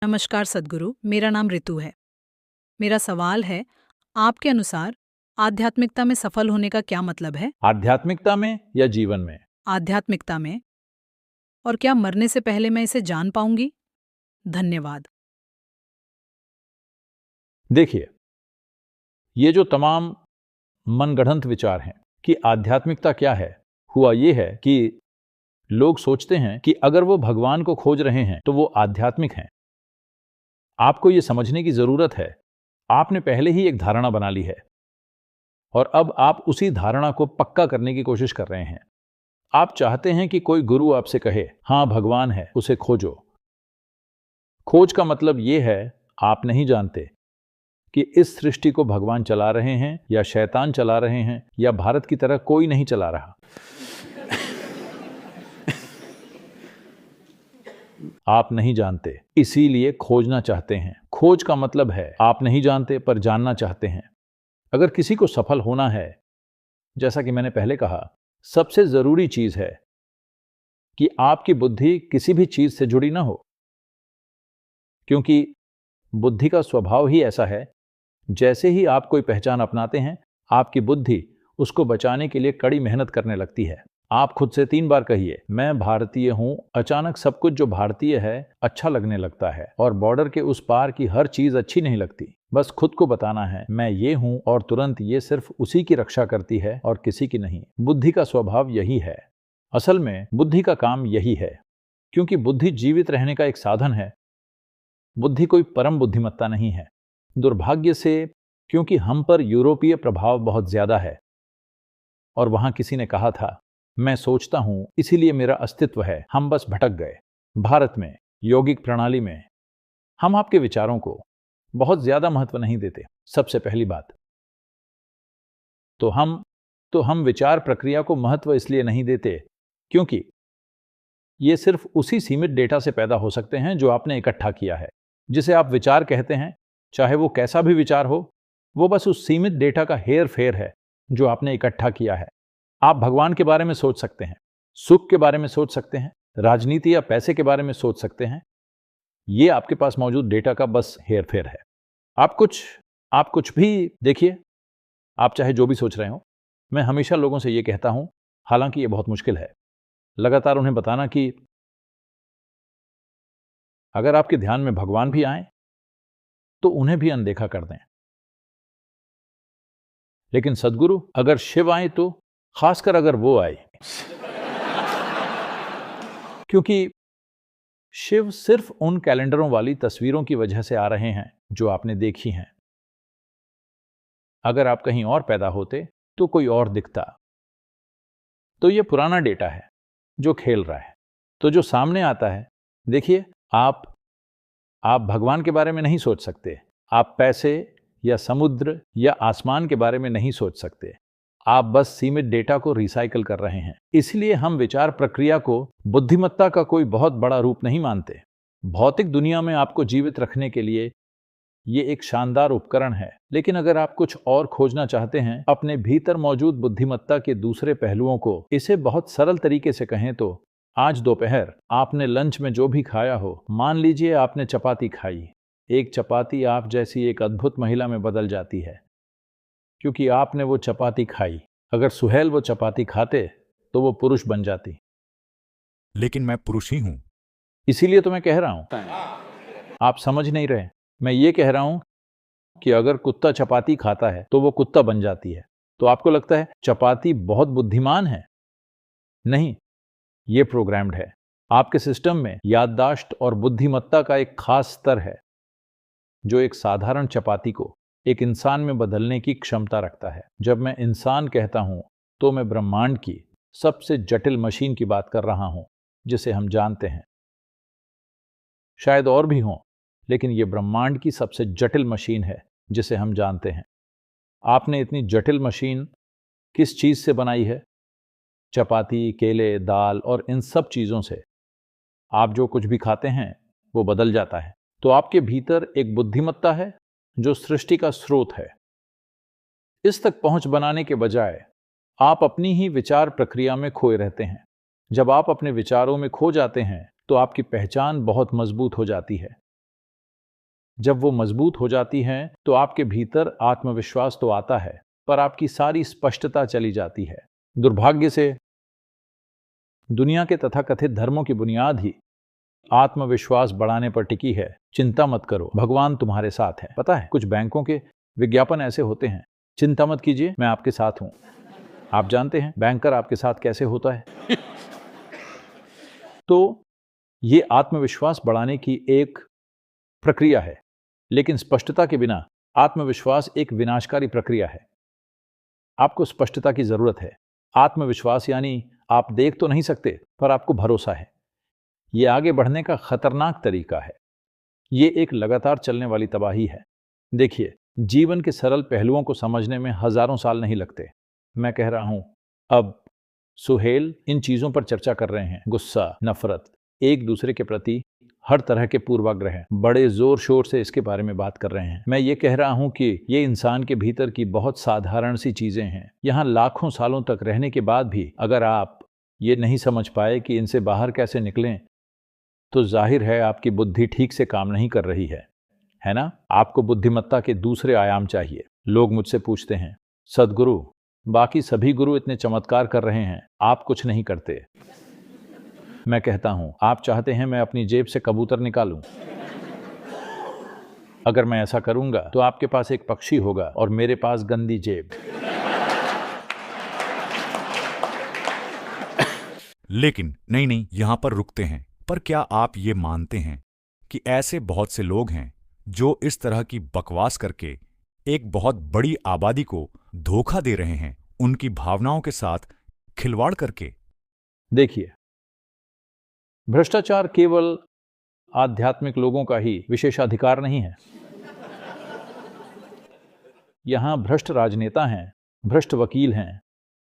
नमस्कार सद्गुरु, मेरा नाम ऋतु है। मेरा सवाल है, आपके अनुसार आध्यात्मिकता में सफल होने का क्या मतलब है? आध्यात्मिकता में या जीवन में? आध्यात्मिकता में। और क्या मरने से पहले मैं इसे जान पाऊंगी? धन्यवाद। देखिए, ये जो तमाम मनगढ़ंत विचार हैं कि आध्यात्मिकता क्या है, हुआ ये है कि लोग सोचते हैं कि अगर वो भगवान को खोज रहे हैं तो वो आध्यात्मिक हैं। आपको ये समझने की जरूरत है, आपने पहले ही एक धारणा बना ली है और अब आप उसी धारणा को पक्का करने की कोशिश कर रहे हैं। आप चाहते हैं कि कोई गुरु आपसे कहे, हाँ भगवान है, उसे खोजो। खोज का मतलब ये है, आप नहीं जानते कि इस सृष्टि को भगवान चला रहे हैं या शैतान चला रहे हैं या भारत की तरह कोई नहीं चला रहा। आप नहीं जानते, इसीलिए खोजना चाहते हैं। खोज का मतलब है आप नहीं जानते पर जानना चाहते हैं। अगर किसी को सफल होना है, जैसा कि मैंने पहले कहा, सबसे जरूरी चीज है कि आपकी बुद्धि किसी भी चीज से जुड़ी ना हो, क्योंकि बुद्धि का स्वभाव ही ऐसा है, जैसे ही आप कोई पहचान अपनाते हैं, आपकी बुद्धि उसको बचाने के लिए कड़ी मेहनत करने लगती है। आप खुद से 3 बार कहिए, मैं भारतीय हूं। अचानक सब कुछ जो भारतीय है अच्छा लगने लगता है और बॉर्डर के उस पार की हर चीज अच्छी नहीं लगती। बस खुद को बताना है, मैं ये हूं, और तुरंत ये सिर्फ उसी की रक्षा करती है और किसी की नहीं। बुद्धि का स्वभाव यही है। असल में बुद्धि का काम यही है, क्योंकि बुद्धि जीवित रहने का एक साधन है। बुद्धि कोई परम बुद्धिमत्ता नहीं है। दुर्भाग्य से, क्योंकि हम पर यूरोपीय प्रभाव बहुत ज्यादा है और वहां किसी ने कहा था, मैं सोचता हूं इसीलिए मेरा अस्तित्व है, हम बस भटक गए। भारत में यौगिक प्रणाली में हम आपके विचारों को बहुत ज्यादा महत्व नहीं देते। सबसे पहली बात तो हम विचार प्रक्रिया को महत्व इसलिए नहीं देते क्योंकि ये सिर्फ उसी सीमित डेटा से पैदा हो सकते हैं जो आपने इकट्ठा किया है। जिसे आप विचार कहते हैं, चाहे वो कैसा भी विचार हो, वो बस उस सीमित डेटा का हेर फेर है जो आपने इकट्ठा किया है। आप भगवान के बारे में सोच सकते हैं, सुख के बारे में सोच सकते हैं, राजनीति या पैसे के बारे में सोच सकते हैं। ये आपके पास मौजूद डेटा का बस हेर फेर है। आप कुछ भी देखिए, आप चाहे जो भी सोच रहे हो। मैं हमेशा लोगों से ये कहता हूं, हालांकि ये बहुत मुश्किल है, लगातार उन्हें बताना कि अगर आपके ध्यान में भगवान भी आए तो उन्हें भी अनदेखा कर दें। लेकिन सद्गुरु, अगर शिव आए तो, खासकर अगर वो आए, क्योंकि शिव सिर्फ उन कैलेंडरों वाली तस्वीरों की वजह से आ रहे हैं जो आपने देखी हैं। अगर आप कहीं और पैदा होते तो कोई और दिखता। तो ये पुराना डेटा है जो खेल रहा है। तो जो सामने आता है, देखिए, आप भगवान के बारे में नहीं सोच सकते। आप पैसे या समुद्र या आसमान के बारे में नहीं सोच सकते। आप बस सीमित डेटा को रिसाइकल कर रहे हैं। इसलिए हम विचार प्रक्रिया को बुद्धिमत्ता का कोई बहुत बड़ा रूप नहीं मानते। भौतिक दुनिया में आपको जीवित रखने के लिए ये एक शानदार उपकरण है, लेकिन अगर आप कुछ और खोजना चाहते हैं, अपने भीतर मौजूद बुद्धिमत्ता के दूसरे पहलुओं को, इसे बहुत सरल तरीके से कहें तो, आज दोपहर आपने लंच में जो भी खाया हो, मान लीजिए आपने चपाती खाई। एक चपाती आप जैसी एक अद्भुत महिला में बदल जाती है क्योंकि आपने वो चपाती खाई। अगर सुहेल वो चपाती खाते तो वो पुरुष बन जाती। लेकिन मैं पुरुष ही हूं। इसीलिए तो मैं कह रहा हूं, आप समझ नहीं रहे। मैं ये कह रहा हूं कि अगर कुत्ता चपाती खाता है तो वो कुत्ता बन जाती है। तो आपको लगता है चपाती बहुत बुद्धिमान है? नहीं, ये प्रोग्राम्ड है। आपके सिस्टम में याददाश्त और बुद्धिमत्ता का एक खास स्तर है जो एक साधारण चपाती को एक इंसान में बदलने की क्षमता रखता है। जब मैं इंसान कहता हूं तो मैं ब्रह्मांड की सबसे जटिल मशीन की बात कर रहा हूं जिसे हम जानते हैं। शायद और भी हों, लेकिन यह ब्रह्मांड की सबसे जटिल मशीन है जिसे हम जानते हैं। आपने इतनी जटिल मशीन किस चीज से बनाई है? चपाती, केले, दाल और इन सब चीजों से। आप जो कुछ भी खाते हैं वो बदल जाता है। तो आपके भीतर एक बुद्धिमत्ता है जो सृष्टि का स्रोत है। इस तक पहुंच बनाने के बजाय आप अपनी ही विचार प्रक्रिया में खोए रहते हैं। जब आप अपने विचारों में खो जाते हैं तो आपकी पहचान बहुत मजबूत हो जाती है। जब वो मजबूत हो जाती हैं तो आपके भीतर आत्मविश्वास तो आता है, पर आपकी सारी स्पष्टता चली जाती है। दुर्भाग्य से दुनिया के तथाकथित धर्मों की बुनियाद ही आत्मविश्वास बढ़ाने पर टिकी है। चिंता मत करो, भगवान तुम्हारे साथ है। पता है, कुछ बैंकों के विज्ञापन ऐसे होते हैं, चिंता मत कीजिए, मैं आपके साथ हूं। आप जानते हैं बैंकर आपके साथ कैसे होता है? तो ये आत्मविश्वास बढ़ाने की एक प्रक्रिया है, लेकिन स्पष्टता के बिना आत्मविश्वास एक विनाशकारी प्रक्रिया है। आपको स्पष्टता की जरूरत है। आत्मविश्वास यानी आप देख तो नहीं सकते, पर आपको भरोसा है। ये आगे बढ़ने का खतरनाक तरीका है। ये एक लगातार चलने वाली तबाही है। देखिए, जीवन के सरल पहलुओं को समझने में हजारों साल नहीं लगते। मैं कह रहा हूं, अब सुहेल इन चीजों पर चर्चा कर रहे हैं। गुस्सा, नफरत, एक दूसरे के प्रति हर तरह के पूर्वाग्रह, बड़े जोर शोर से इसके बारे में बात कर रहे हैं। मैं ये कह रहा हूं कि ये इंसान के भीतर की बहुत साधारण सी चीजें हैं। यहां लाखों सालों तक रहने के बाद भी अगर आप ये नहीं समझ पाए कि इनसे बाहर कैसे निकलें, तो जाहिर है आपकी बुद्धि ठीक से काम नहीं कर रही है ना? आपको बुद्धिमत्ता के दूसरे आयाम चाहिए। लोग मुझसे पूछते हैं, सद्गुरु, बाकी सभी गुरु इतने चमत्कार कर रहे हैं, आप कुछ नहीं करते। मैं कहता हूं, आप चाहते हैं मैं अपनी जेब से कबूतर निकालूं? अगर मैं ऐसा करूंगा तो आपके पास एक पक्षी होगा और मेरे पास गंदी जेब। लेकिन नहीं, यहां पर रुकते हैं। पर क्या आप ये मानते हैं कि ऐसे बहुत से लोग हैं जो इस तरह की बकवास करके एक बहुत बड़ी आबादी को धोखा दे रहे हैं, उनकी भावनाओं के साथ खिलवाड़ करके? देखिए, भ्रष्टाचार केवल आध्यात्मिक लोगों का ही विशेषाधिकार नहीं है। यहां भ्रष्ट राजनेता हैं, भ्रष्ट वकील हैं,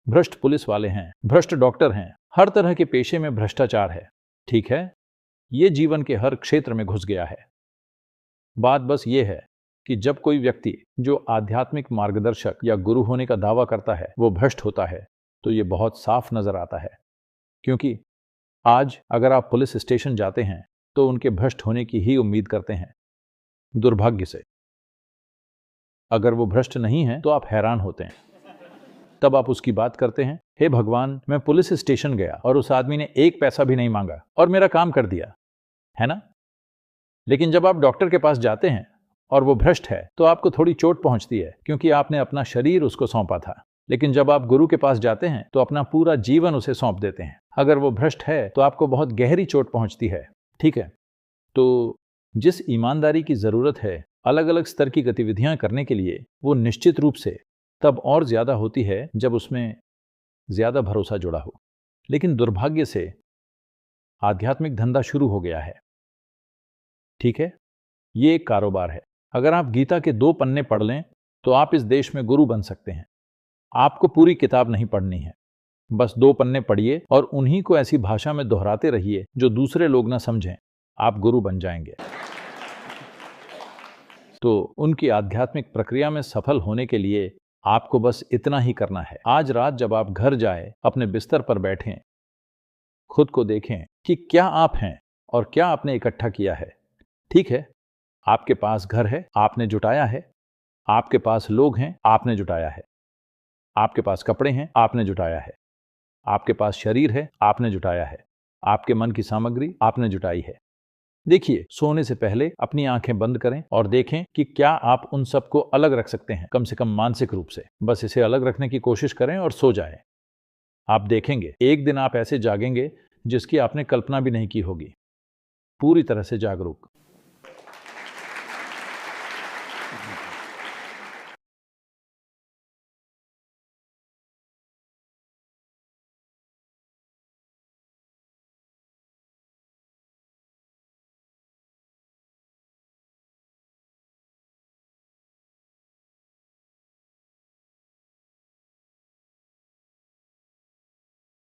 भ्रष्ट पुलिस वाले हैं, भ्रष्ट डॉक्टर हैं। हर तरह के पेशे में भ्रष्टाचार है। ठीक है, ये जीवन के हर क्षेत्र में घुस गया है। बात बस ये है कि जब कोई व्यक्ति जो आध्यात्मिक मार्गदर्शक या गुरु होने का दावा करता है वो भ्रष्ट होता है, तो ये बहुत साफ नजर आता है। क्योंकि आज अगर आप पुलिस स्टेशन जाते हैं तो उनके भ्रष्ट होने की ही उम्मीद करते हैं। दुर्भाग्य से अगर वो भ्रष्ट नहीं है तो आप हैरान होते हैं। तब आप उसकी बात करते हैं, हे भगवान, मैं पुलिस स्टेशन गया और उस आदमी ने एक पैसा भी नहीं मांगा और मेरा काम कर दिया, है ना? लेकिन जब आप डॉक्टर के पास जाते हैं और वो भ्रष्ट है तो आपको थोड़ी चोट पहुंचती है, क्योंकि आपने अपना शरीर उसको सौंपा था। लेकिन जब आप गुरु के पास जाते हैं तो अपना पूरा जीवन उसे सौंप देते हैं। अगर वो भ्रष्ट है तो आपको बहुत गहरी चोट पहुंचती है। ठीक है, तो जिस ईमानदारी की जरूरत है अलग अलग स्तर की गतिविधियां करने के लिए, वो निश्चित रूप से तब और ज्यादा होती है जब उसमें ज्यादा भरोसा जुड़ा हो। लेकिन दुर्भाग्य से आध्यात्मिक धंधा शुरू हो गया है। ठीक है, ये एक कारोबार है। अगर आप गीता के 2 पन्ने पढ़ लें तो आप इस देश में गुरु बन सकते हैं। आपको पूरी किताब नहीं पढ़नी है, बस 2 पन्ने पढ़िए और उन्हीं को ऐसी भाषा में दोहराते रहिए जो दूसरे लोग ना समझें। आप गुरु बन जाएंगे। तो उनकी आध्यात्मिक प्रक्रिया में सफल होने के लिए आपको बस इतना ही करना है। आज रात जब आप घर जाए, अपने बिस्तर पर बैठें, खुद को देखें कि क्या आप हैं और क्या आपने इकट्ठा किया है। ठीक है, आपके पास घर है, आपने जुटाया है। आपके पास लोग हैं, आपने जुटाया है। आपके पास कपड़े हैं, आपने जुटाया है। आपके पास शरीर है, आपने जुटाया है। आपके मन की सामग्री आपने जुटाई है। देखिए, सोने से पहले अपनी आंखें बंद करें और देखें कि क्या आप उन सबको अलग रख सकते हैं, कम से कम मानसिक रूप से। बस इसे अलग रखने की कोशिश करें और सो जाएं। आप देखेंगे एक दिन आप ऐसे जागेंगे जिसकी आपने कल्पना भी नहीं की होगी, पूरी तरह से जागरूक।